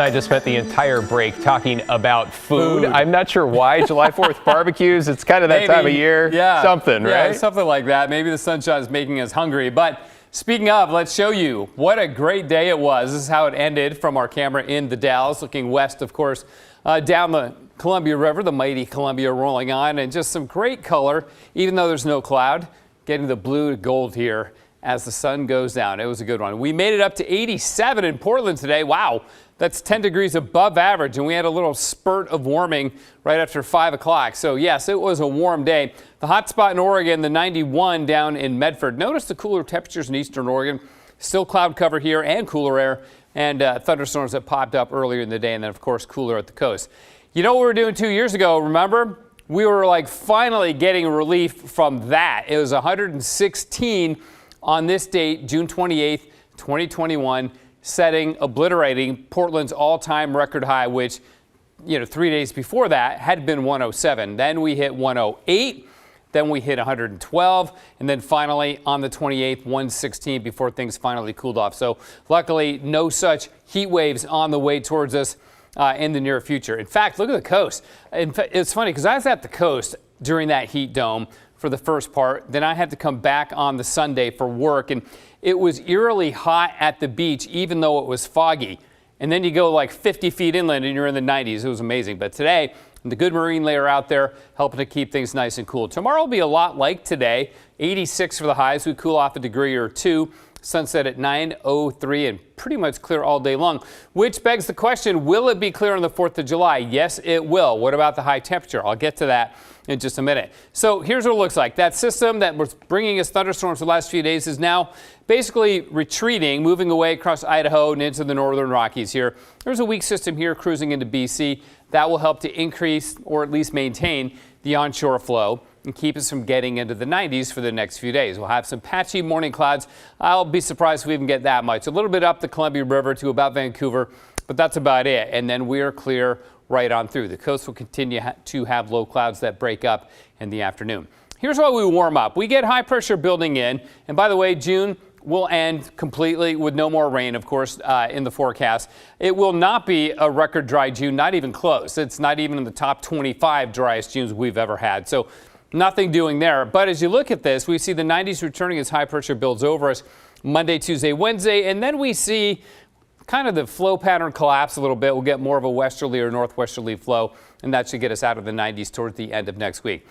I just spent the entire break talking about food. I'm not sure why. July 4th barbecues, it's kind of that time of year. Yeah. Something, right? Yeah, something like that. Maybe the sunshine is making us hungry. But speaking of, let's show you what a great day it was. This is how it ended from our camera in the Dalles, looking west, of course, down the Columbia River, the mighty Columbia rolling on, and just some great color, even though there's no cloud, getting the blue to gold here as the sun goes down. It was a good one. We made it up to 87 in Portland today. Wow. That's 10 degrees above average, and we had a little spurt of warming right after 5 o'clock. So, yes, it was a warm day. The hot spot in Oregon, the 91 down in Medford. Notice the cooler temperatures in eastern Oregon. Still cloud cover here and cooler air, and thunderstorms that popped up earlier in the day, and then, of course, cooler at the coast. You know what we were doing 2 years ago, remember? We were, like, finally getting relief from that. It was 116 on this date, June 28th, 2021. Obliterating Portland's all-time record high, which, 3 days before that had been 107. Then we hit 108. Then we hit 112. And then finally on the 28th, 116 before things finally cooled off. So luckily, no such heat waves on the way towards us in the near future. In fact, look at the coast. In fact, it's funny because I was at the coast during that heat dome for the first part. Then I had to come back on the Sunday for work, and it was eerily hot at the beach, even though it was foggy. And then you go like 50 feet inland and you're in the 90s. It was amazing. But today, the good marine layer out there helping to keep things nice and cool. Tomorrow will be a lot like today. 86 for the highs. We cool off a degree or two. Sunset at 9:03 and pretty much clear all day long, which begs the question, will it be clear on the 4th of July? Yes, it will. What about the high temperature? I'll get to that in just a minute. So here's what it looks like. That system that was bringing us thunderstorms the last few days is now basically retreating, moving away across Idaho and into the northern Rockies here. There's a weak system here cruising into BC. That will help to increase or at least maintain the onshore flow and keep us from getting into the 90s for the next few days. We'll have some patchy morning clouds. I'll be surprised if we even get that much. A little bit up the Columbia River to about Vancouver, but that's about it. And then we are clear right on through. The coast will continue to have low clouds that break up in the afternoon. Here's why we warm up. We get high pressure building in. And by the way, June will end completely with no more rain, of course, in the forecast. It will not be a record dry June, not even close. It's not even in the top 25 driest Junes we've ever had. So nothing doing there. But as you look at this, we see the 90s returning as high pressure builds over us Monday, Tuesday, Wednesday, and then we see kind of the flow pattern collapse a little bit. We'll get more of a westerly or northwesterly flow, and that should get us out of the 90s towards the end of next week.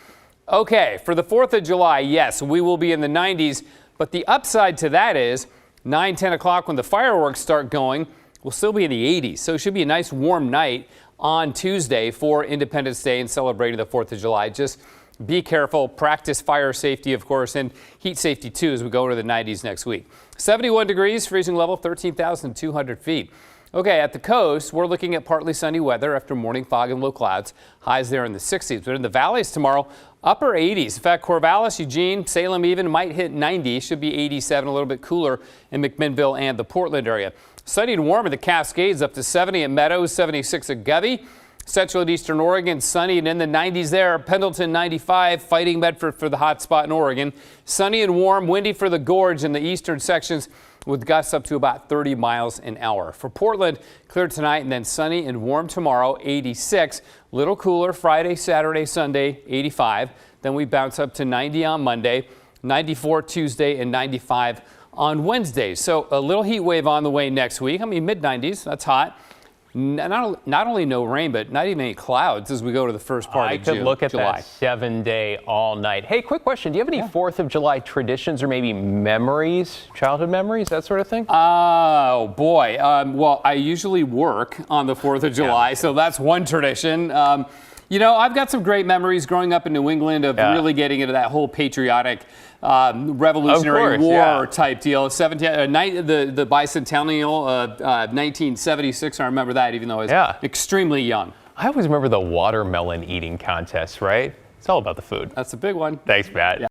Okay, for the 4th of July, yes, we will be in the 90s, but the upside to that is 9, 10 o'clock when the fireworks start going, we'll still be in the 80s. So it should be a nice warm night on Tuesday for Independence Day and celebrating the 4th of July. Just be careful, practice fire safety, of course, and heat safety too as we go into the 90s next week. 71 degrees, freezing level, 13,200 feet. Okay, at the coast, we're looking at partly sunny weather after morning fog and low clouds. Highs there in the 60s. But in the valleys tomorrow, upper 80s. In fact, Corvallis, Eugene, Salem even might hit 90. Should be 87, a little bit cooler in McMinnville and the Portland area. Sunny and warm in the Cascades, up to 70 at Meadows, 76 at Govey. Central and eastern Oregon, sunny and in the 90s there. Pendleton, 95, fighting Medford for the hot spot in Oregon. Sunny and warm, windy for the gorge in the eastern sections with gusts up to about 30 miles an hour. For Portland, clear tonight and then sunny and warm tomorrow, 86. Little cooler Friday, Saturday, Sunday, 85. Then we bounce up to 90 on Monday, 94 Tuesday, and 95 on Wednesday. So a little heat wave on the way next week. I mean, mid-90s, that's hot. Not only no rain, but not even any clouds as we go to the first part of June. I could look at that 7-day all night. Hey, quick question. Do you have any 4th of July traditions or maybe memories, childhood memories, that sort of thing? Oh, boy. Well, I usually work on the 4th of July, so that's one tradition. I've got some great memories growing up in New England of really getting into that whole patriotic Revolutionary War type deal. The bicentennial, 1976. I remember that, even though I was extremely young. I always remember the watermelon eating contest, right? It's all about the food. That's a big one. Thanks, Matt.